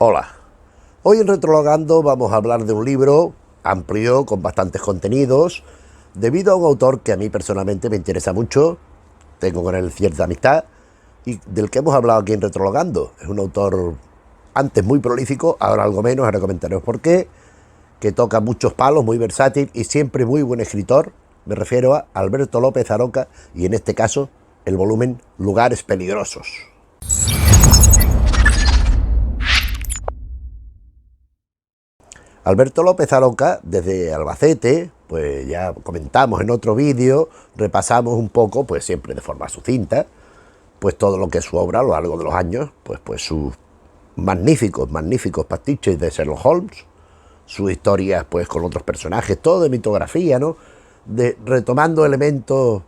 Hola, hoy en Retrologando vamos a hablar de un libro amplio, con bastantes contenidos, debido a un autor que a mí personalmente me interesa mucho, tengo con él cierta amistad, y del que hemos hablado aquí en Retrologando. Es un autor antes muy prolífico, ahora algo menos, ahora comentaremos por qué, que toca muchos palos, muy versátil y siempre muy buen escritor. Me refiero a Alberto López Aroca y en este caso el volumen Lugares Peligrosos. Alberto López Aroca, desde Albacete, pues ya comentamos en otro vídeo, repasamos un poco, pues siempre de forma sucinta, pues todo lo que es su obra a lo largo de los años, pues sus magníficos pastiches de Sherlock Holmes, sus historias pues con otros personajes, todo de mitografía, ¿no? Retomando elementos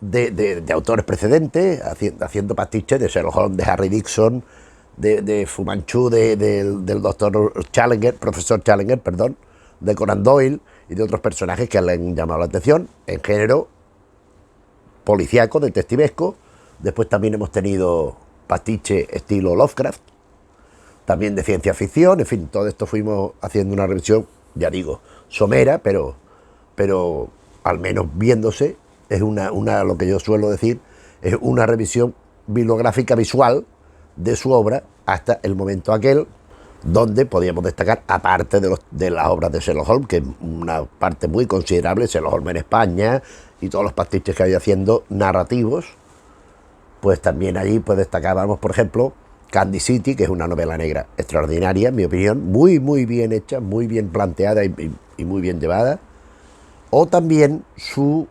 de autores precedentes, haciendo pastiches de Sherlock Holmes, de Harry Dixon, de Fu Manchu, del doctor Challenger, profesor Challenger, perdón, de Conan Doyle y de otros personajes que le han llamado la atención en género policíaco, detectivesco. Después también hemos tenido pastiche estilo Lovecraft, también de ciencia ficción. En fin, todo esto fuimos haciendo una revisión, ya digo, somera, pero al menos viéndose, es lo que yo suelo decir, es una revisión bibliográfica visual de su obra hasta el momento aquel, donde podíamos destacar, aparte de las obras de Sherlock Holmes, que es una parte muy considerable, Sherlock Holmes en España y todos los pastiches que ha ido haciendo narrativos, pues también allí pues destacábamos, por ejemplo, Candy City, que es una novela negra extraordinaria, en mi opinión, muy bien hecha, muy bien planteada y muy bien llevada, o también su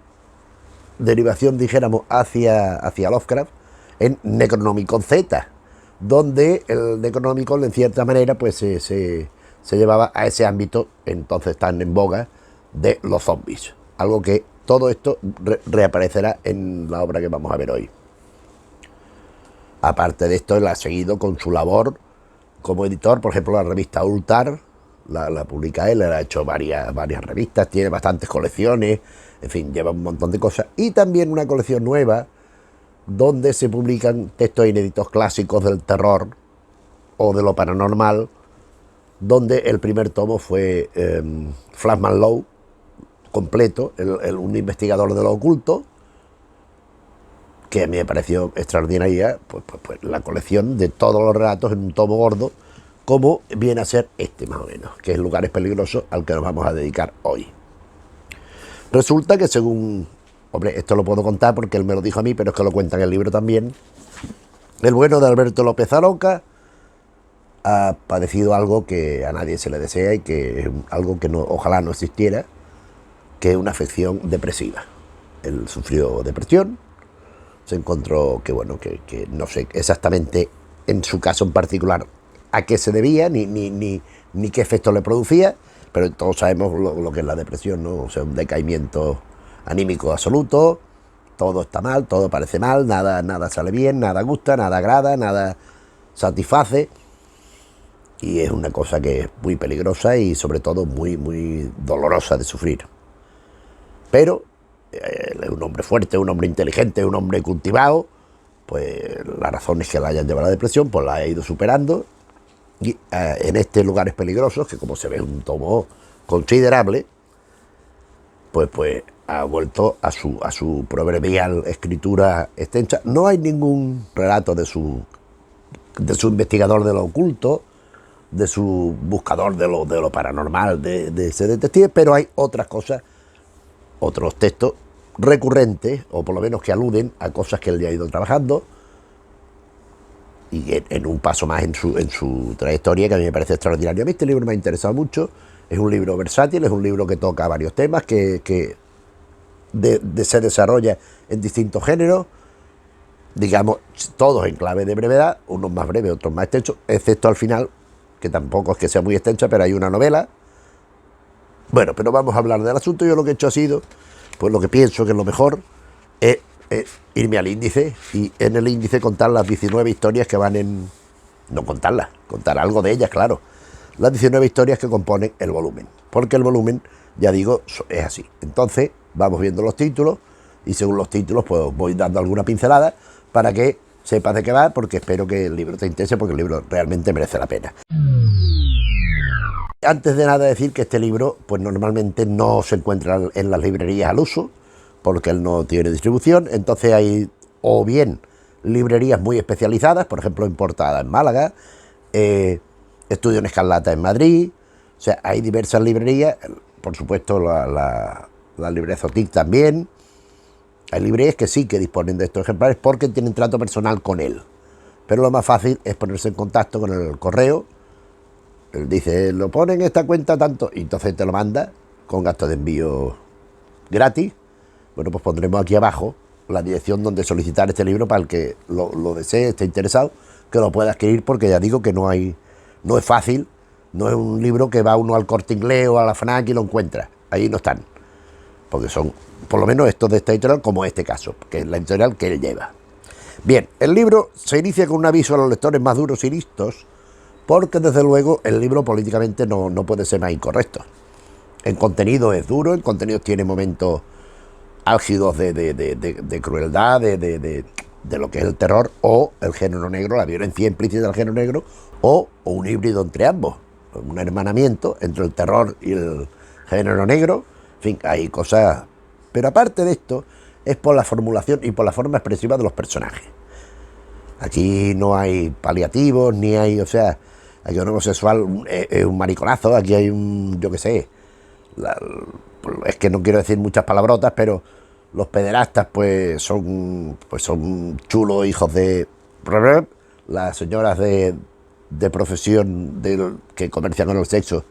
derivación, dijéramos, hacia Lovecraft en Necronomicon Z, donde el Necronomicon en cierta manera pues se llevaba a ese ámbito entonces tan en boga de los zombies, algo que todo esto reaparecerá en la obra que vamos a ver hoy. Aparte de esto, él ha seguido con su labor como editor, por ejemplo la revista Ultar la publica él ha hecho varias revistas, tiene bastantes colecciones, en fin, lleva un montón de cosas, y también una colección nueva donde se publican textos inéditos clásicos del terror o de lo paranormal, donde el primer tomo fue Flashman Law, completo, un investigador de lo oculto, que a mí me pareció extraordinaria, pues la colección de todos los relatos en un tomo gordo, como viene a ser este más o menos, que es Lugares Peligrosos, al que nos vamos a dedicar hoy. Resulta que según, hombre, esto lo puedo contar porque él me lo dijo a mí, pero es que lo cuenta en el libro también, el bueno de Alberto López Aroca ha padecido algo que a nadie se le desea y que es algo que ojalá no existiera, que es una afección depresiva. Él sufrió depresión, se encontró que, bueno, que no sé exactamente en su caso en particular a qué se debía, ni qué efecto le producía, pero todos sabemos lo que es la depresión, ¿no? O sea, un decaimiento anímico absoluto, todo está mal, todo parece mal, nada sale bien, nada gusta, nada agrada, nada satisface, y es una cosa que es muy peligrosa y sobre todo muy dolorosa de sufrir. Pero él es un hombre fuerte, un hombre inteligente, un hombre cultivado, pues las razones que la hayan llevado a la depresión, pues la ha ido superando, y en Lugares Peligrosos, que como se ve es un tomo considerable, pues ha vuelto a su proverbial escritura extensa. No hay ningún relato de su investigador de lo oculto, de su buscador de lo paranormal, de ese detective, pero hay otras cosas, otros textos recurrentes, o por lo menos que aluden a cosas que él ya ha ido trabajando, y en un paso más en su trayectoria, que a mí me parece extraordinario. A mí este libro me ha interesado mucho, es un libro versátil, es un libro que toca varios temas, que se desarrolla en distintos géneros, digamos, todos en clave de brevedad, unos más breves, otros más extensos, excepto al final, que tampoco es que sea muy extensa, pero hay una novela. Bueno, pero vamos a hablar del asunto. Yo lo que he hecho ha sido, pues lo que pienso que es lo mejor, es irme al índice y en el índice contar las 19 historias que van en... No contarlas, contar algo de ellas, claro. Las 19 historias que componen el volumen. Porque el volumen, ya digo, es así. Entonces, vamos viendo los títulos y según los títulos, pues voy dando alguna pincelada para que sepas de qué va, porque espero que el libro te interese, porque el libro realmente merece la pena. Antes de nada decir que este libro pues normalmente no se encuentra en las librerías al uso, porque él no tiene distribución. Entonces hay o bien librerías muy especializadas, por ejemplo Importada en Málaga, Estudio en Escarlata en Madrid. O sea, hay diversas librerías, por supuesto la librería Zotic también. Hay librerías que sí que disponen de estos ejemplares porque tienen trato personal con él, pero lo más fácil es ponerse en contacto con el correo. Él dice, lo pone en esta cuenta tanto, y entonces te lo manda con gasto de envío gratis. Bueno, pues pondremos aquí abajo la dirección donde solicitar este libro para el que lo desee, esté interesado, que lo pueda adquirir, porque ya digo que no es fácil, no es un libro que va uno al Corte Inglés o a la FNAC y lo encuentra. Ahí no están, porque son, por lo menos estos de esta editorial, como este caso, que es la editorial que él lleva. Bien, el libro se inicia con un aviso a los lectores más duros y listos, porque desde luego el libro políticamente no puede ser más incorrecto. En contenido es duro, en contenido tiene momentos álgidos de crueldad, de lo que es el terror o el género negro, la violencia implícita del género negro, o un híbrido entre ambos, un hermanamiento entre el terror y el género negro. En fin, hay cosas. Pero aparte de esto, es por la formulación y por la forma expresiva de los personajes. Aquí no hay paliativos, ni hay, o sea, aquí un homosexual es un mariconazo, aquí hay un, yo qué sé, es que no quiero decir muchas palabrotas, pero los pederastas pues son chulos hijos de... Las señoras de profesión que comercian con el sexo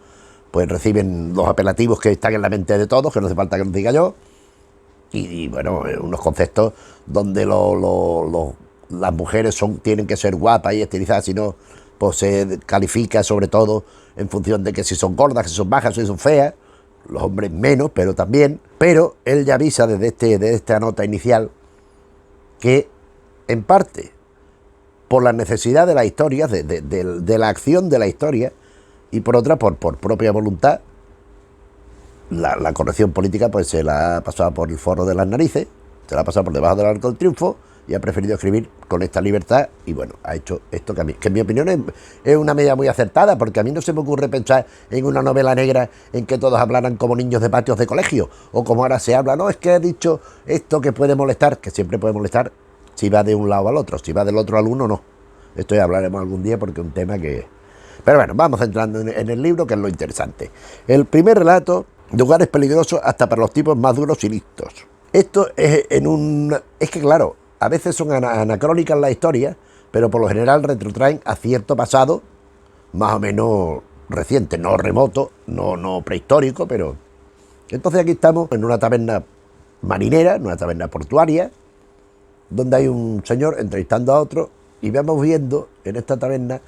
pues reciben los apelativos que están en la mente de todos, que no hace falta que los diga yo, y bueno, unos conceptos donde las mujeres tienen que ser guapas y estilizadas, sino pues se califica sobre todo en función de que si son gordas, que si son bajas, si son feas, los hombres menos, pero también. Pero él ya avisa desde esta nota inicial que, en parte, por la necesidad de la historia, de la acción de la historia, y por otra, por propia voluntad, la corrección política pues se la ha pasado por el forro de las narices, se la ha pasado por debajo del arco del triunfo, y ha preferido escribir con esta libertad, y bueno, ha hecho esto que en mi opinión es una medida muy acertada, porque a mí no se me ocurre pensar en una novela negra en que todos hablaran como niños de patios de colegio, o como ahora se habla, no, es que ha dicho esto que puede molestar, que siempre puede molestar si va de un lado al otro, si va del otro al uno, no. Esto ya hablaremos algún día porque es un tema que... Pero bueno, vamos entrando en el libro, que es lo interesante. El primer relato, lugares peligrosos hasta para los tipos más duros y listos. Esto es es que claro, a veces son anacrónicas las historias, pero por lo general retrotraen a cierto pasado más o menos reciente, no remoto, no prehistórico, pero... Entonces aquí estamos en una taberna marinera, en una taberna portuaria, donde hay un señor entrevistando a otro, y vamos viendo en esta taberna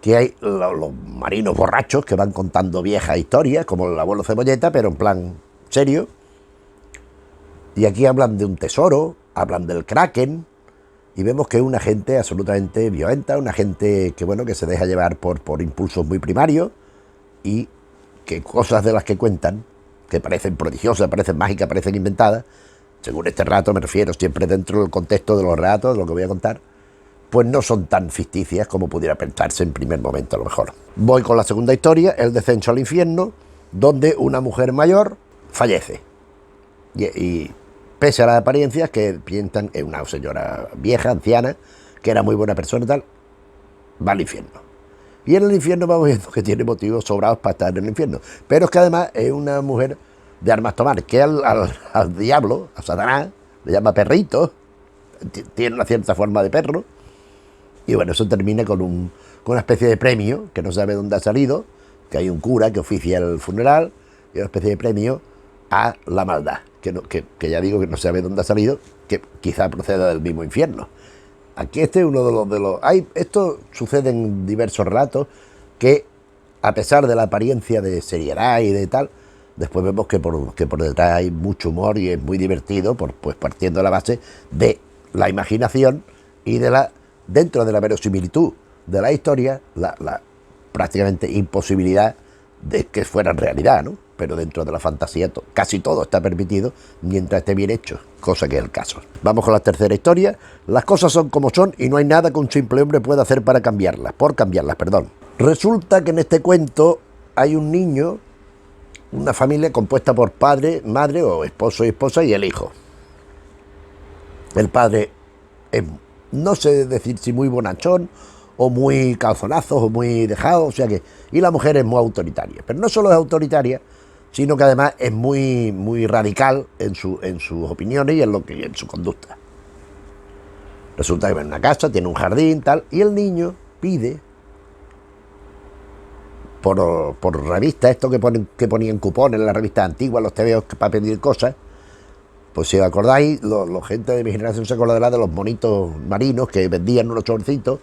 que hay los marinos borrachos que van contando viejas historias, como el abuelo Cebolleta, pero en plan serio. Y aquí hablan de un tesoro, hablan del Kraken, y vemos que es una gente absolutamente violenta, una gente que, bueno, que se deja llevar por impulsos muy primarios, y que cosas de las que cuentan, que parecen prodigiosas, parecen mágicas, parecen inventadas, según este relato me refiero, siempre dentro del contexto de los relatos, de lo que voy a contar, pues no son tan ficticias como pudiera pensarse en primer momento a lo mejor. Voy con la segunda historia, el descenso al infierno, donde una mujer mayor fallece. Y pese a las apariencias que piensan, es una señora vieja, anciana, que era muy buena persona y tal, va al infierno. Y en el infierno vamos viendo que tiene motivos sobrados para estar en el infierno. Pero es que además es una mujer de armas tomar, que al diablo, a Satanás, le llama perrito, tiene una cierta forma de perro. Y bueno, eso termina con una especie de premio, que no sabe dónde ha salido, que hay un cura que oficia el funeral, y una especie de premio a la maldad, que ya digo que no sabe dónde ha salido, que quizá proceda del mismo infierno. Aquí este es uno de los esto sucede en diversos relatos, que a pesar de la apariencia de seriedad y de tal, después vemos que por detrás hay mucho humor y es muy divertido, pues partiendo de la base de la imaginación y dentro de la verosimilitud de la historia, la prácticamente imposibilidad de que fuera realidad, ¿no? pero dentro de la fantasía casi todo está permitido mientras esté bien hecho, cosa que es el caso. Vamos con la tercera historia. Las cosas son como son y no hay nada que un simple hombre pueda hacer para cambiarlas, perdón. Resulta que en este cuento hay un niño, una familia compuesta por padre, madre o esposo y esposa y el hijo. El padre es, no sé decir si muy bonachón o muy calzonazos o muy dejado, o sea que, y la mujer es muy autoritaria, pero no solo es autoritaria, sino que además es muy radical en sus opiniones y en su conducta. Resulta que vive en una casa, tiene un jardín, tal, y el niño pide por revistas, esto que ponían cupones en las revistas antiguas, los tebeos para pedir cosas. Pues si os acordáis, la gente de mi generación se acordará de los monitos marinos que vendían unos chorcitos,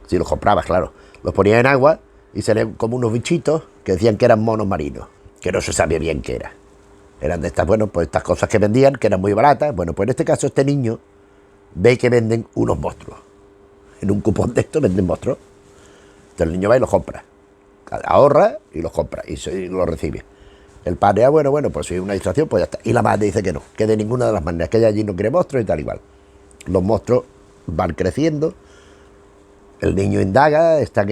si los comprabas, claro, los ponían en agua y salían como unos bichitos que decían que eran monos marinos, que no se sabía bien qué era. Eran de estas, bueno, pues estas cosas que vendían, que eran muy baratas. Bueno, pues en este caso este niño ve que venden unos monstruos. En un cupón de estos venden monstruos. Entonces el niño va y los compra. Ahorra y los compra y los recibe. El padre, bueno, pues si es una distracción, pues ya está. Y la madre dice que no, que de ninguna de las maneras, que ella allí no quiere monstruos y tal igual. Los monstruos van creciendo, el niño indaga, están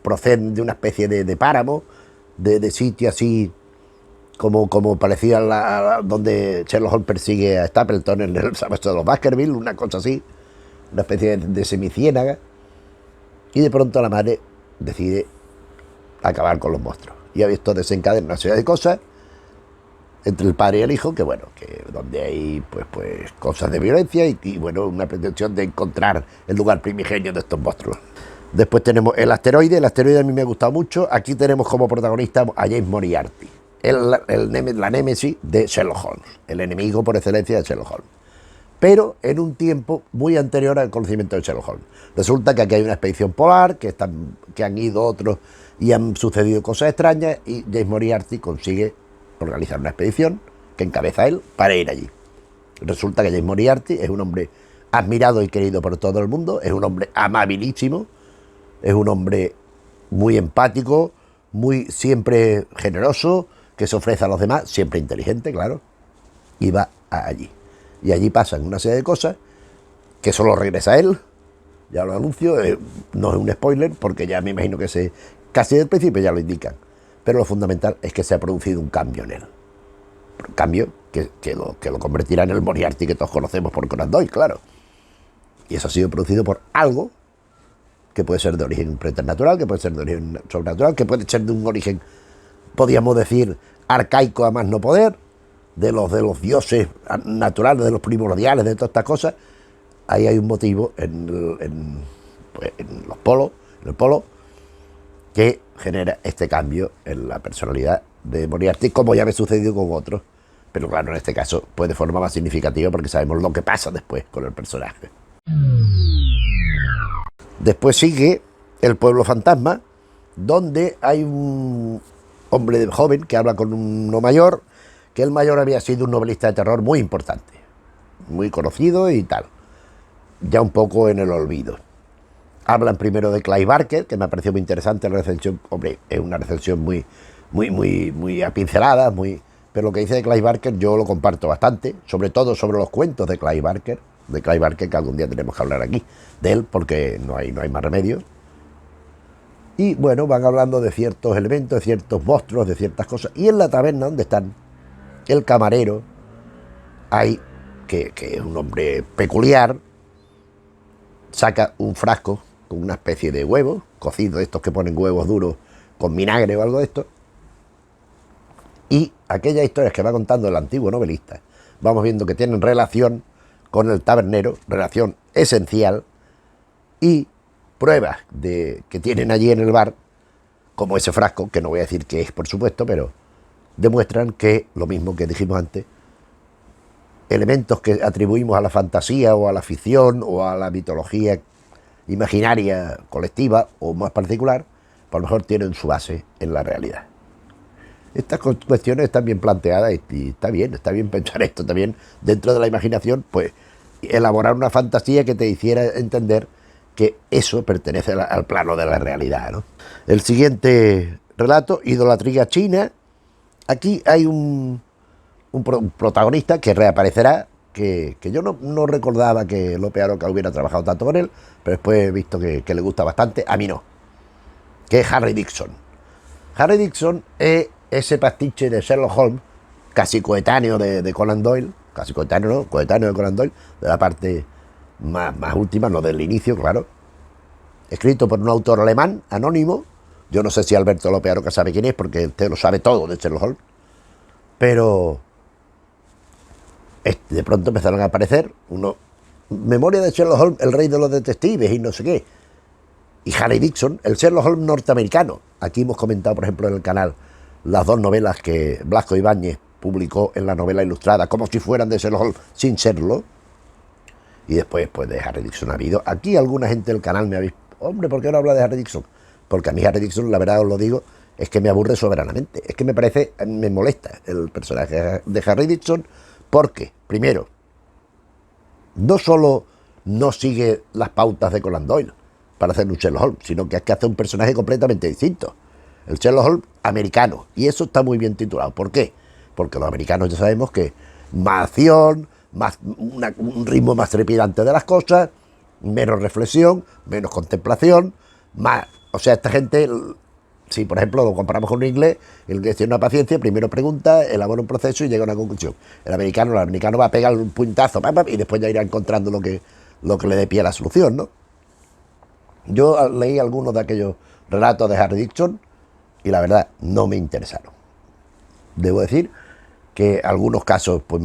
proceden de una especie de páramo, de sitio así como parecía donde Sherlock Holmes persigue a Stapleton en el Salvaje de los Baskerville, una cosa así, una especie de semiciénaga. Y de pronto la madre decide acabar con los monstruos. Y ha visto desencadenar una serie de cosas entre el padre y el hijo, que bueno, que donde hay pues cosas de violencia y bueno, una pretensión de encontrar el lugar primigenio de estos monstruos. Después tenemos el asteroide a mí me ha gustado mucho. Aquí tenemos como protagonista a James Moriarty, la némesis de Sherlock Holmes, el enemigo por excelencia de Sherlock Holmes, pero en un tiempo muy anterior al conocimiento de Sherlock Holmes. Resulta que aquí hay una expedición polar, que han ido otros y han sucedido cosas extrañas, y James Moriarty consigue organizar una expedición que encabeza él para ir allí. Resulta que James Moriarty es un hombre admirado y querido por todo el mundo, es un hombre amabilísimo, es un hombre muy empático, siempre generoso, que se ofrece a los demás, siempre inteligente, claro, y va allí. Y allí pasan una serie de cosas que solo regresa él, ya lo anuncio, no es un spoiler porque ya me imagino que casi desde el principio ya lo indican, pero lo fundamental es que se ha producido un cambio en él. Un cambio que lo convertirá en el Moriarty que todos conocemos por Conan Doyle, claro. Y eso ha sido producido por algo que puede ser de origen preternatural, que puede ser de origen sobrenatural, que puede ser de un origen, podríamos decir, arcaico a más no poder, de los dioses naturales, de los primordiales, de todas estas cosas. Ahí hay un motivo en el polo, que genera este cambio en la personalidad de Moriarty, como ya me ha sucedido con otros, pero claro, en este caso pues de forma más significativa porque sabemos lo que pasa después con el personaje. Después sigue El pueblo fantasma, donde hay un hombre joven que habla con uno mayor, que el mayor había sido un novelista de terror muy importante, muy conocido y tal, ya un poco en el olvido. Hablan primero de Clive Barker, que me ha parecido muy interesante la recensión. Hombre, es una recensión muy apincelada, pero lo que dice de Clive Barker yo lo comparto bastante, sobre todo sobre los cuentos de Clive Barker, que algún día tenemos que hablar aquí de él, porque no hay más remedio. Y bueno, van hablando de ciertos elementos, de ciertos monstruos, de ciertas cosas. Y en la taberna donde están, el camarero, que es un hombre peculiar, saca un frasco con una especie de huevo cocido, estos que ponen huevos duros con vinagre o algo de esto, y aquellas historias que va contando el antiguo novelista, vamos viendo que tienen relación con el tabernero, relación esencial, y pruebas que tienen allí en el bar, como ese frasco, que no voy a decir qué es, por supuesto, pero demuestran que, lo mismo que dijimos antes, elementos que atribuimos a la fantasía o a la ficción o a la mitología imaginaria colectiva o más particular, por lo mejor tienen su base en la realidad. Estas cuestiones están bien planteadas y está bien pensar esto también dentro de la imaginación, pues elaborar una fantasía que te hiciera entender que eso pertenece al plano de la realidad, ¿no? El siguiente relato, Idolatría china, Aquí hay un protagonista que reaparecerá, que yo no recordaba que Lope Aroca hubiera trabajado tanto con él, pero después he visto que le gusta bastante, a mí no, que es Harry Dixon. Harry Dixon es ese pastiche de Sherlock Holmes, casi coetáneo de Conan Doyle, casi coetáneo, ¿no? Coetáneo de Conan Doyle, de la parte más última, no del inicio, claro. Escrito por un autor alemán, anónimo. Yo no sé si Alberto López Aroca sabe quién es, porque usted lo sabe todo de Sherlock Holmes. Pero de pronto empezaron a aparecer memoria de Sherlock Holmes, el rey de los detectives y no sé qué. Y Harry Dixon, el Sherlock Holmes norteamericano. Aquí hemos comentado, por ejemplo, en el canal, las dos novelas que Blasco Ibáñez publicó en la novela ilustrada, como si fueran de Sherlock Holmes, sin serlo. Y después, pues, de Harry Dixon ha habido. Aquí alguna gente del canal me ha visto, hombre, ¿por qué no habla de Harry Dixon? Porque a mí Harry Dixon, la verdad os lo digo, es que me aburre soberanamente. Es que me molesta el personaje de Harry Dixon, porque, primero, no solo no sigue las pautas de Conan Doyle para hacer un Sherlock Holmes, sino que es que hace un personaje completamente distinto. El Sherlock Holmes americano. Y eso está muy bien titulado. ¿Por qué? Porque los americanos ya sabemos que más acción, un ritmo más trepidante de las cosas, menos reflexión, menos contemplación, más... O sea, esta gente, si por ejemplo lo comparamos con un inglés, el inglés tiene una paciencia, primero pregunta, elabora un proceso y llega a una conclusión. El americano va a pegar un puñetazo y después ya irá encontrando lo que le dé pie a la solución, ¿no? Yo leí algunos de aquellos relatos de Harry Dixon y la verdad no me interesaron. Debo decir que algunos casos pues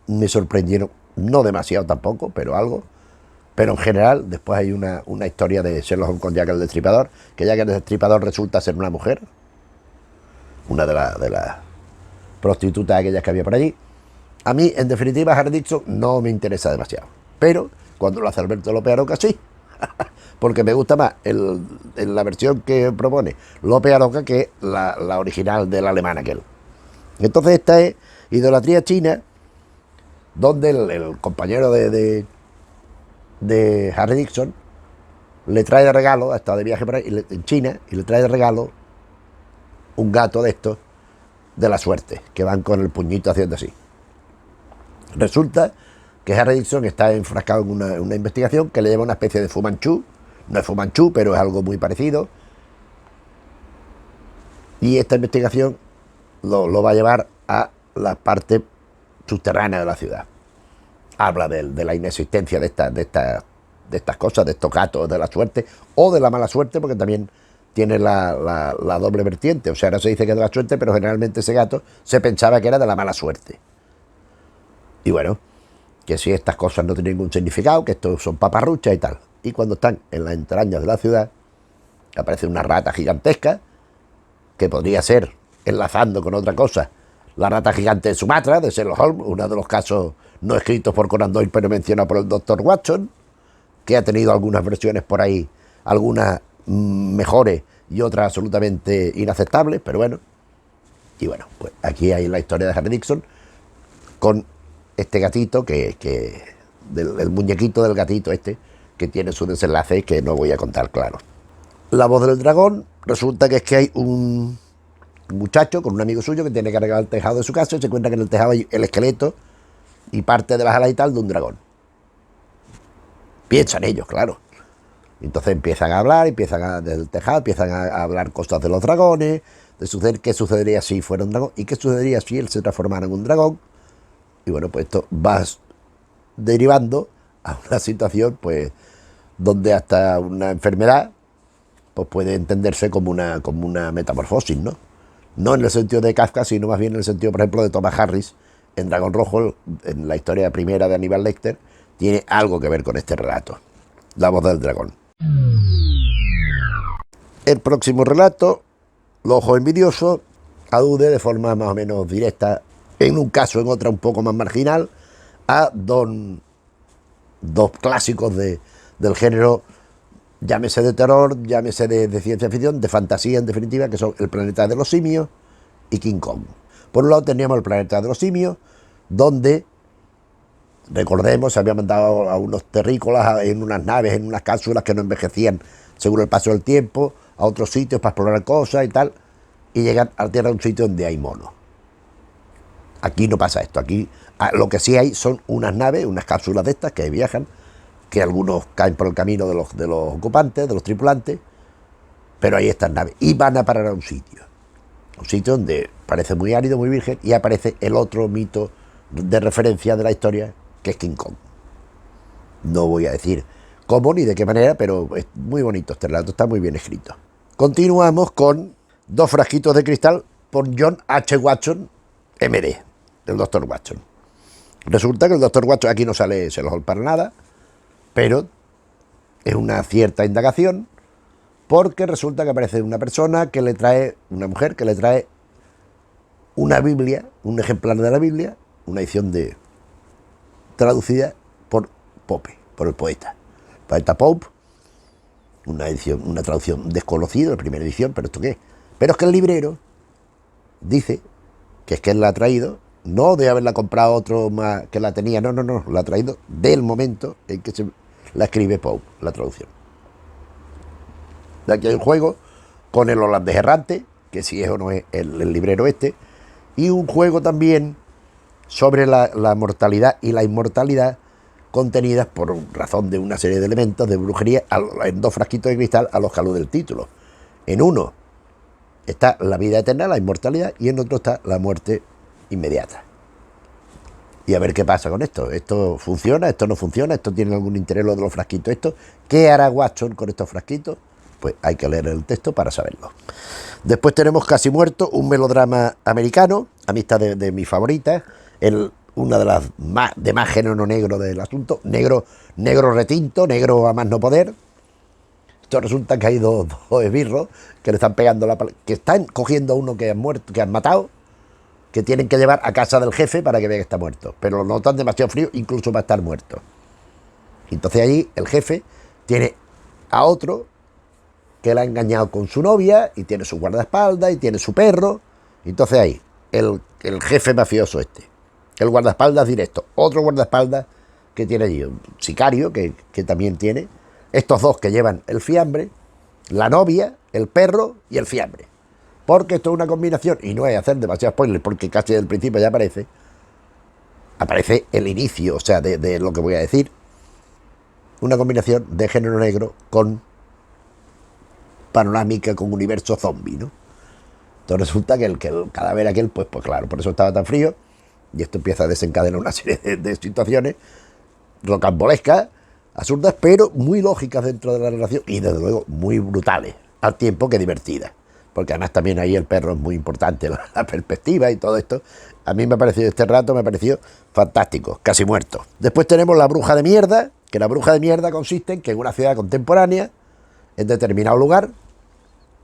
me sorprendieron, no demasiado tampoco, pero algo. Pero en general, después hay una historia de Sherlock Holmes con Jack el Destripador, que Jack el Destripador resulta ser una mujer, una de las prostitutas aquellas que había por allí. A mí, en definitiva, Harry Dixon no me interesa demasiado. Pero cuando lo hace Alberto López Aroca, sí. Porque me gusta más la versión que propone López Aroca que la original del alemán aquel. Entonces esta es Idolatría China, donde el compañero de Harry Dixon le trae de regalo, ha estado de viaje por ahí, en China, y le trae de regalo un gato de estos de la suerte, que van con el puñito haciendo así. Resulta que Harry Dixon está enfrascado en una investigación que le lleva una especie de Fu Manchu. No es Fu Manchu, pero es algo muy parecido. Y esta investigación lo va a llevar a la parte subterránea de la ciudad. Habla de la inexistencia de estas cosas, de estos gatos de la suerte, o de la mala suerte, porque también tiene la doble vertiente. O sea, ahora se dice que es de la suerte, pero generalmente ese gato se pensaba que era de la mala suerte. Y bueno, que si estas cosas no tienen ningún significado, que estos son paparruchas y tal. Y cuando están en las entrañas de la ciudad, aparece una rata gigantesca, que podría ser, enlazando con otra cosa, la rata gigante de Sumatra, de Sherlock Holmes, uno de los casos no escritos por Conan Doyle, pero mencionado por el Dr. Watson, que ha tenido algunas versiones por ahí, algunas mejores y otras absolutamente inaceptables, pero bueno. Y bueno, pues aquí hay la historia de Harry Dixon con este gatito el muñequito del gatito este, que tiene su desenlace que no voy a contar, claro. La voz del dragón, resulta que es que hay un muchacho con un amigo suyo que tiene que arreglar el tejado de su casa y se encuentra que en el tejado hay el esqueleto y parte de las alas y tal de un dragón. Piensan ellos, claro. Entonces empiezan a hablar, desde el tejado, empiezan a hablar cosas de los dragones, de qué sucedería si fuera un dragón y qué sucedería si él se transformara en un dragón. Y bueno, pues esto va derivando a una situación, pues, donde hasta una enfermedad pues puede entenderse como una metamorfosis, ¿no? No en el sentido de Kafka, sino más bien en el sentido, por ejemplo, de Thomas Harris en Dragón Rojo, en la historia primera de Aníbal Lecter, tiene algo que ver con este relato, La voz del dragón. El próximo relato, Los ojos envidiosos, alude de forma más o menos directa, en un caso, en otra un poco más marginal, a dos clásicos del género, llámese de terror, llámese de ciencia ficción, de fantasía en definitiva, que son El planeta de los simios y King Kong. Por un lado teníamos El planeta de los simios, donde, recordemos, se había mandado a unos terrícolas en unas naves, en unas cápsulas que no envejecían según el paso del tiempo, a otros sitios para explorar cosas y tal, y llegan a la Tierra, a un sitio donde hay monos. Aquí no pasa esto. Aquí lo que sí hay son unas naves, unas cápsulas de estas que viajan, que algunos caen por el camino de los ocupantes, de los tripulantes, pero hay estas naves y van a parar a un sitio donde parece muy árido, muy virgen, y aparece el otro mito de referencia de la historia, que es King Kong. No voy a decir cómo ni de qué manera, pero es muy bonito este relato, está muy bien escrito. Continuamos con Dos frasquitos de cristal por John H. Watson, MD, el Dr. Watson. Resulta que el Dr. Watson, aquí no sale Sherlock Holmes para nada, pero es una cierta indagación, porque resulta que aparece una persona que le trae, una mujer que le trae una Biblia, un ejemplar de la Biblia, una edición traducida por Pope, por el poeta Pope, una edición, una traducción desconocida, la primera edición, pero ¿esto qué es? Pero es que el librero dice que es que él la ha traído, no de haberla comprado otro más que la tenía, no, la ha traído del momento en que se la escribe Pope, la traducción. De aquí hay un juego con el holandés errante, que si es o no es el librero este, y un juego también sobre la mortalidad y la inmortalidad contenidas por razón de una serie de elementos de brujería en dos frasquitos de cristal a los que alude el título. En uno está la vida eterna, la inmortalidad, y en otro está la muerte inmediata. Y a ver qué pasa con esto. ¿Esto funciona? ¿Esto no funciona? ¿Esto tiene algún interés lo de los frasquitos? ¿Esto? ¿Qué hará Watson con estos frasquitos? Pues hay que leer el texto para saberlo. Después tenemos Casi Muerto, un melodrama americano, amistad de mis favoritas, una de las más género negro del asunto, negro retinto, negro a más no poder. Esto resulta que hay dos esbirros que le están pegando que están cogiendo a uno que han muerto, que han matado, que tienen que llevar a casa del jefe para que vea que está muerto, pero lo notan demasiado frío incluso para estar muerto. Entonces allí el jefe tiene a otro que la ha engañado con su novia y tiene su guardaespaldas y tiene su perro. Entonces ahí el jefe mafioso el guardaespaldas directo, otro guardaespaldas que tiene allí un sicario que también tiene, estos dos que llevan el fiambre, la novia, el perro y el fiambre, porque esto es una combinación, y no es hacer demasiado spoiler porque casi desde el principio ya aparece el inicio, o sea, de lo que voy a decir, una combinación de género negro con panorámica, con universo zombie, ¿no? Entonces resulta que el cadáver aquel, pues claro, por eso estaba tan frío, y esto empieza a desencadenar una serie de situaciones rocambolescas, absurdas, pero muy lógicas dentro de la relación, y desde luego muy brutales, al tiempo que divertidas, porque además también ahí el perro es muy importante, la perspectiva y todo esto. A mí me ha parecido este rato, me ha parecido fantástico, Casi Muerto. Después tenemos La Bruja de Mierda, que la bruja de mierda consiste en que en una ciudad contemporánea, en determinado lugar,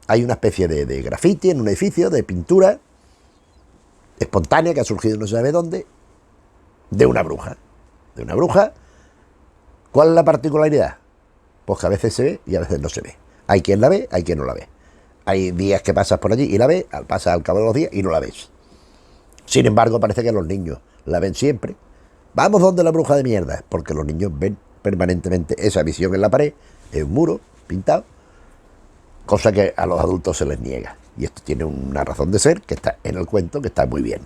hay una especie de grafiti en un edificio, de pintura espontánea que ha surgido no se sabe dónde, de una bruja. De una bruja. ¿Cuál es la particularidad? Pues que a veces se ve y a veces no se ve. Hay quien la ve, hay quien no la ve. Hay días que pasas por allí y la ves, pasas al cabo de los días y no la ves. Sin embargo, parece que los niños la ven siempre. Vamos donde la bruja de mierda, porque los niños ven permanentemente esa visión en la pared, en un muro pintado, cosa que a los adultos se les niega. Y esto tiene una razón de ser que está en el cuento, que está muy bien.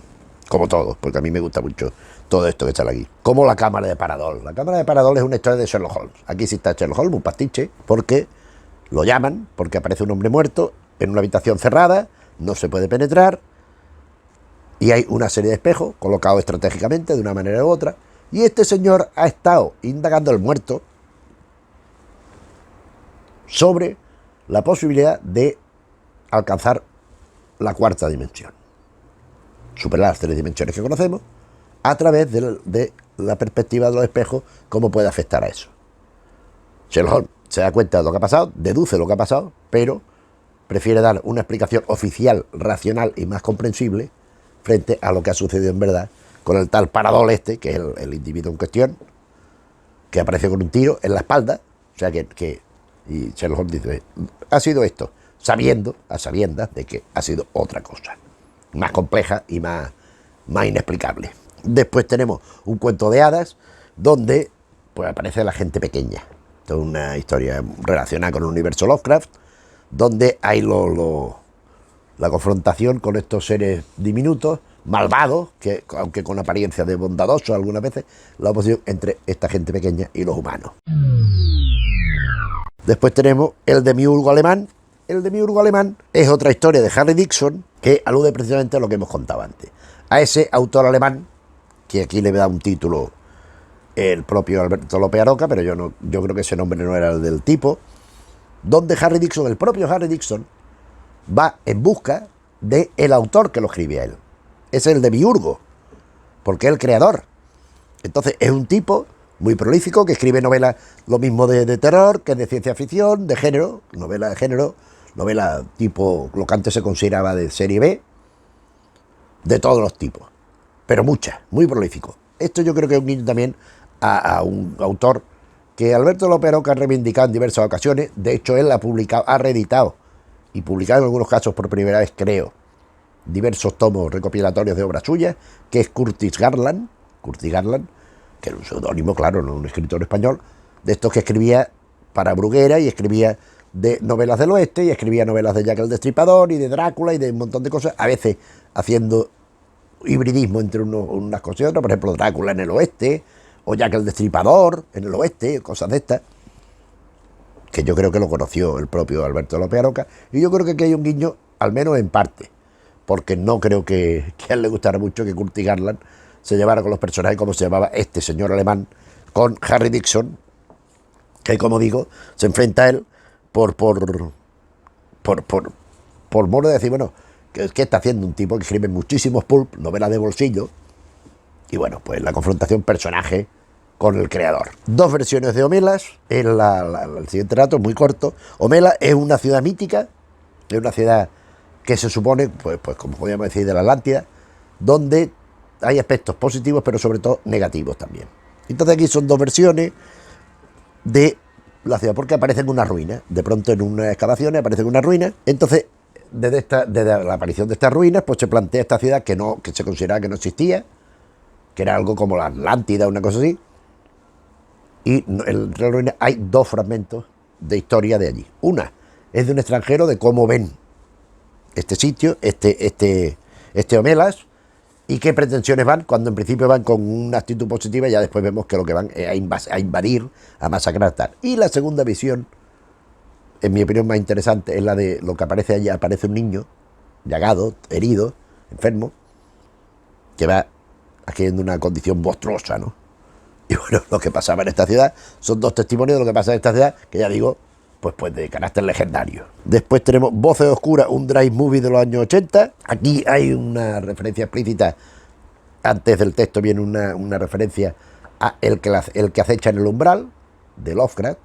Como todo, porque a mí me gusta mucho todo esto que sale aquí. Como la cámara de Paradol. La cámara de Paradol es una historia de Sherlock Holmes. Aquí sí está Sherlock Holmes, un pastiche, porque lo llaman, porque aparece un hombre muerto en una habitación cerrada, no se puede penetrar, y hay una serie de espejos colocados estratégicamente de una manera u otra, y este señor ha estado indagando al muerto sobre la posibilidad de alcanzar la cuarta dimensión, superar las 3 dimensiones que conocemos, a través de la perspectiva de los espejos, cómo puede afectar a eso. Sherlock Holmes se da cuenta de lo que ha pasado, deduce lo que ha pasado, pero prefiere dar una explicación oficial, racional y más comprensible frente a lo que ha sucedido en verdad con el tal Paradol que es el individuo en cuestión, que aparece con un tiro en la espalda, o sea y Sherlock Holmes dice, ha sido esto, a sabiendas de que ha sido otra cosa, más compleja y más inexplicable. Después tenemos un cuento de hadas, donde pues aparece la gente pequeña. Esto es una historia relacionada con el universo Lovecraft, donde hay la confrontación con estos seres diminutos, malvados, que aunque con apariencia de bondadosos algunas veces, la oposición entre esta gente pequeña y los humanos. Después tenemos el demiurgo alemán. El demiurgo alemán es otra historia de Harry Dixon que alude precisamente a lo que hemos contado antes. A ese autor alemán, que aquí le da un título el propio Alberto López Aroca, pero yo creo que ese nombre no era el del tipo, donde Harry Dixon, el propio Harry Dixon, va en busca del autor que lo escribe a él. Es el demiurgo, porque es el creador. Entonces es un tipo muy prolífico que escribe novelas, lo mismo de terror que de ciencia ficción, de género, novela de género, novela tipo lo que antes se consideraba de serie B, de todos los tipos, pero muchas, muy prolífico. Esto yo creo que es un guiño también a un autor que Alberto López Aroca ha reivindicado en diversas ocasiones. De hecho, él ha publicado, ha reeditado y publicado en algunos casos por primera vez, creo, diversos tomos recopilatorios de obras suyas, que es Curtis Garland, que era un seudónimo, claro, no un escritor español, de estos que escribía para Bruguera y escribía de novelas del oeste y escribía novelas de Jack el Destripador y de Drácula y de un montón de cosas, a veces haciendo hibridismo entre unas cosas y otras, por ejemplo, Drácula en el oeste, o Jack el Destripador en el oeste, cosas de estas, que yo creo que lo conoció el propio Alberto López Aroca, y yo creo que aquí hay un guiño, al menos en parte, porque no creo que a él le gustara mucho que Curtis Garland se llevara con los personajes como se llamaba este señor alemán con Harry Dixon, que como digo, se enfrenta a él por modo de decir, bueno, ¿qué está haciendo un tipo que escribe muchísimos pulp, novelas de bolsillo? Y bueno, pues la confrontación personaje con el creador. Dos versiones de Homelas, en el siguiente rato, muy corto. Homela es una ciudad mítica, es una ciudad que se supone, pues como podríamos decir, de la Atlántida, donde hay aspectos positivos, pero sobre todo negativos también. Entonces aquí son dos versiones de la ciudad, porque aparecen unas ruinas. De pronto en unas excavaciones aparecen unas ruinas. Entonces, desde la aparición de estas ruinas, pues se plantea esta ciudad que se consideraba que no existía, que era algo como la Atlántida, una cosa así. Y entre las ruinas hay dos fragmentos de historia de allí. Una es de un extranjero, de cómo ven este sitio, este Homelas, y qué pretensiones van, cuando en principio van con una actitud positiva y ya después vemos que lo que van es a invadir, a masacrar, tal. Y la segunda visión, en mi opinión más interesante, es la de lo que aparece allí. Aparece un niño llagado, herido, enfermo, que va adquiriendo una condición monstruosa, ¿no? Y bueno, lo que pasaba en esta ciudad son dos testimonios de lo que pasa en esta ciudad, que ya digo, pues de carácter legendario. Después tenemos Voces Oscuras, un drive movie de los años 80. Aquí hay una referencia explícita. Antes del texto viene una referencia a el que acecha en el umbral, de Lovecraft.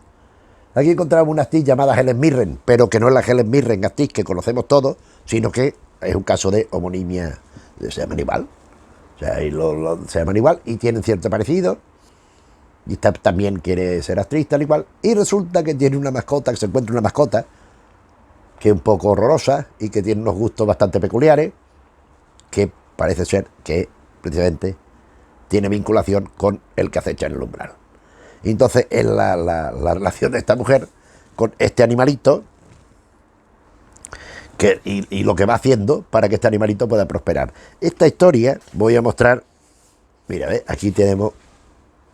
Aquí encontramos una actriz llamada Helen Mirren, pero que no es la Helen Mirren actriz que conocemos todos, sino que es un caso de homonimia, se llaman igual. O sea, se llaman igual y tienen cierto parecido. Y esta también quiere ser actriz, tal y cual. Y resulta que tiene una mascota, que se encuentra una mascota que es un poco horrorosa y que tiene unos gustos bastante peculiares, que parece ser que precisamente tiene vinculación con el que acecha en el umbral. Y entonces es la relación de esta mujer con este animalito y lo que va haciendo para que este animalito pueda prosperar. Esta historia voy a mostrar, mira, ¿ves? Aquí tenemos,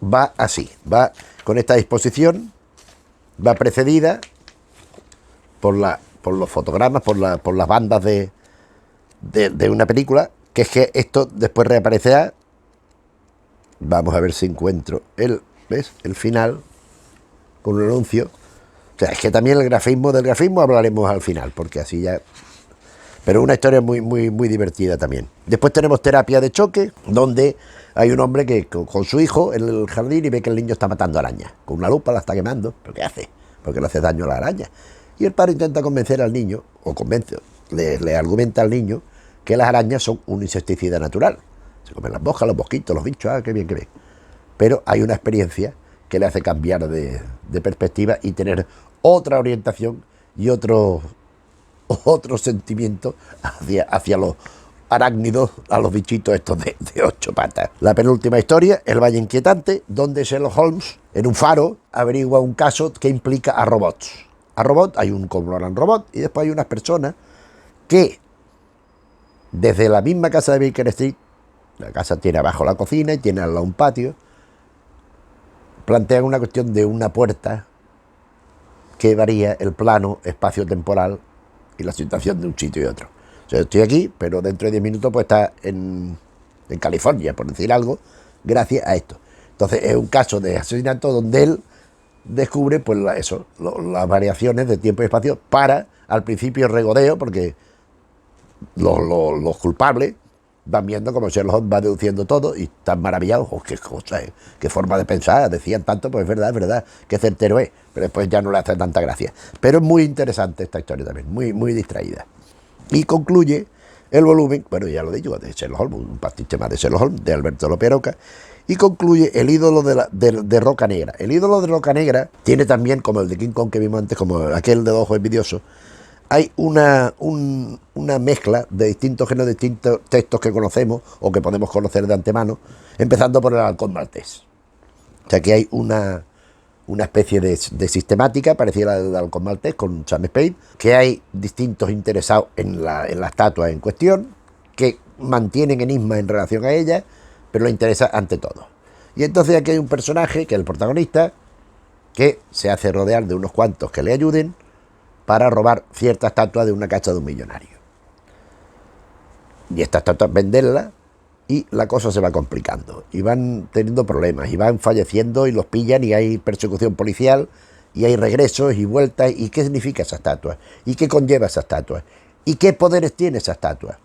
va así, va con esta disposición, va precedida por los fotogramas, por las bandas de una película, que es que esto después reaparecerá. Vamos a ver si encuentro ¿ves? El final con un anuncio. O sea, es que también del grafismo hablaremos al final, porque así ya. Pero una historia muy, muy, muy divertida también. Después tenemos Terapia de Choque, donde hay un hombre que con su hijo en el jardín y ve que el niño está matando arañas. Con una lupa la está quemando. ¿Pero qué hace? Porque le hace daño a la araña. Y el padre intenta convencer al niño, o le argumenta al niño que las arañas son un insecticida natural. Se comen las moscas, los mosquitos, los bichos, qué bien, qué bien. Pero hay una experiencia que le hace cambiar de perspectiva y tener otra orientación y otro sentimiento hacia los arácnidos, a los bichitos estos de 8 patas. La penúltima historia, El Valle Inquietante, donde Sherlock Holmes, en un faro, averigua un caso que implica a robots. A robots, hay un Coloran robot y después hay unas personas que Desde la misma casa de Baker Street, la casa tiene abajo la cocina y tiene al lado un patio, plantean una cuestión de una puerta que varía el plano espacio-temporal y la situación de un sitio y otro. O sea, yo estoy aquí, pero dentro de 10 minutos pues está en California, por decir algo, gracias a esto. Entonces es un caso de asesinato donde él descubre pues las variaciones de tiempo y espacio para, al principio, regodeo, porque los culpables van viendo como Sherlock Holmes va deduciendo todo y están maravillados. Oh, qué cosa, qué forma de pensar, decían tanto, pues es verdad, qué certero es, pero después ya no le hace tanta gracia. Pero es muy interesante esta historia también, muy, muy distraída. Y concluye el volumen, bueno, ya lo he dicho, de Sherlock Holmes, un pastiche más de Sherlock Holmes, de Alberto López Roca, y concluye El ídolo de Roca Negra. El ídolo de Roca Negra tiene también, como el de King Kong que vimos antes, como aquel de Ojos Envidiosos, hay una mezcla de distintos géneros, de distintos textos que conocemos o que podemos conocer de antemano, empezando por el Halcón Maltés. O sea que hay una especie de sistemática parecida a la del Halcón Maltés con Sam Spade, que hay distintos interesados en la estatua en cuestión, que mantienen enigmas en relación a ella, pero le interesa ante todo. Y entonces aquí hay un personaje, que es el protagonista, que se hace rodear de unos cuantos que le ayuden para robar cierta estatua de una casa de un millonario. Y esta estatua venderla y la cosa se va complicando. Y van teniendo problemas y van falleciendo y los pillan y hay persecución policial y hay regresos y vueltas. ¿Y qué significa esa estatua? ¿Y qué conlleva esa estatua? ¿Y qué poderes tiene esa estatua?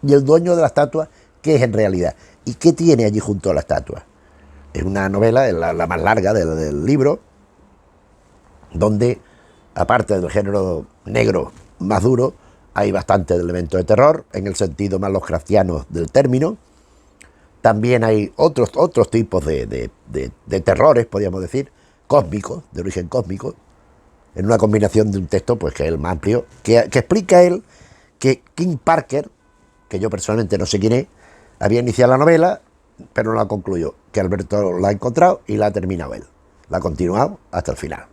Y el dueño de la estatua, ¿qué es en realidad? ¿Y qué tiene allí junto a la estatua? Es una novela, la más larga del libro, donde aparte del género negro más duro, hay bastante elementos de terror, en el sentido más lovecraftiano del término. También hay otros tipos de terrores, podríamos decir, cósmicos, de origen cósmico, en una combinación de un texto pues que es el más amplio, que explica él que King Parker, que yo personalmente no sé quién es, había iniciado la novela, pero no la concluyó, que Alberto la ha encontrado y la ha terminado él. La ha continuado hasta el final.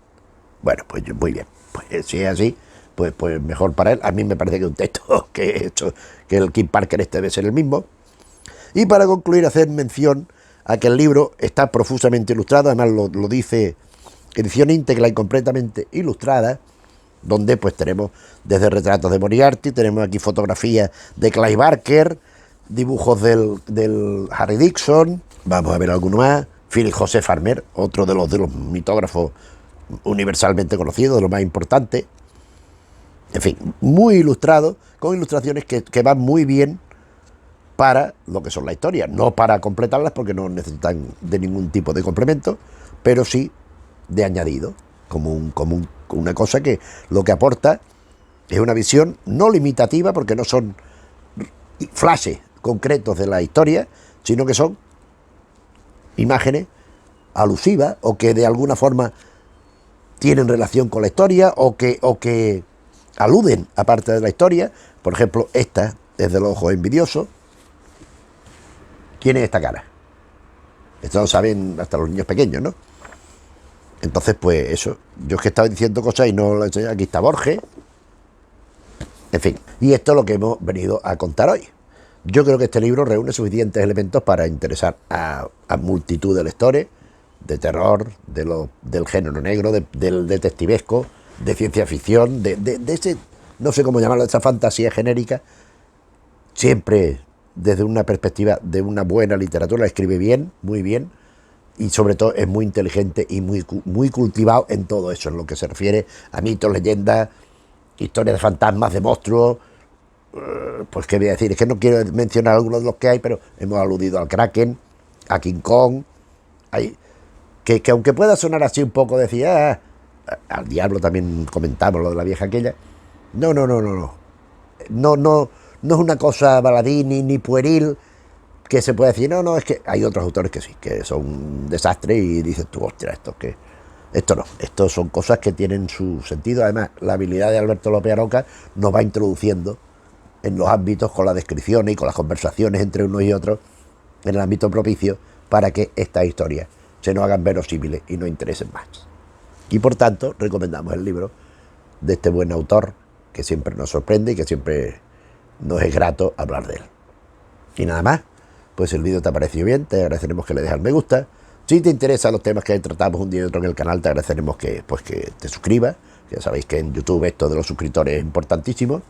Bueno, pues muy bien. Pues si es así, pues mejor para él. A mí me parece que un texto que he hecho, que el King Parker este debe ser el mismo. Y para concluir, hacer mención a que el libro está profusamente ilustrado, además lo dice edición íntegra y completamente ilustrada, donde pues tenemos desde retratos de Moriarty, tenemos aquí fotografías de Clive Barker, dibujos del Harry Dixon, vamos a ver alguno más, Philip Joseph Farmer, otro de los mitógrafos universalmente conocido, de lo más importante. En fin, muy ilustrado, con ilustraciones que van muy bien para lo que son las historias, no para completarlas porque no necesitan de ningún tipo de complemento, pero sí de añadido, como una cosa que lo que aporta es una visión no limitativa, porque no son flashes concretos de la historia, sino que son imágenes alusivas o que de alguna forma tienen relación con la historia o que aluden a parte de la historia. Por ejemplo, esta es de Los Ojos Envidiosos. ¿Quién es esta cara? Esto lo saben hasta los niños pequeños, ¿no? Entonces, pues eso. Yo es que estaba diciendo cosas y no lo he enseñado. Aquí está Borges. En fin. Y esto es lo que hemos venido a contar hoy. Yo creo que este libro reúne suficientes elementos para interesar a multitud de lectores, de terror, del género negro, del detectivesco, de ciencia ficción, de ese, no sé cómo llamarlo, de esa fantasía genérica, siempre desde una perspectiva de una buena literatura. Escribe bien, muy bien, y sobre todo es muy inteligente y muy cultivado en todo eso, en lo que se refiere a mitos, leyendas, historias de fantasmas, de monstruos. Pues qué voy a decir, es que no quiero mencionar algunos de los que hay, pero hemos aludido al Kraken, a King Kong, hay, que aunque pueda sonar así un poco, decía, al diablo también comentamos lo de la vieja aquella. No es una cosa baladí ni pueril que se puede decir, no, es que hay otros autores que sí, que son un desastre y dices tú, hostia, esto no, esto son cosas que tienen su sentido. Además, la habilidad de Alberto López Roca nos va introduciendo en los ámbitos con las descripciones y con las conversaciones entre unos y otros en el ámbito propicio para que estas historias se nos hagan verosímiles y nos interesen más. Y por tanto, recomendamos el libro de este buen autor que siempre nos sorprende y que siempre nos es grato hablar de él. Y nada más, pues el vídeo te ha parecido bien, te agradeceremos que le dejes al me gusta. Si te interesan los temas que tratamos un día y otro en el canal, te agradeceremos que te suscribas. Ya sabéis que en YouTube esto de los suscriptores es importantísimo.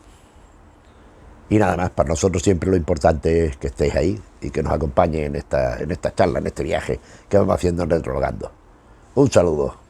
Y nada más, para nosotros siempre lo importante es que estéis ahí y que nos acompañen en esta charla, en este viaje que vamos haciendo en Retrologando. Un saludo.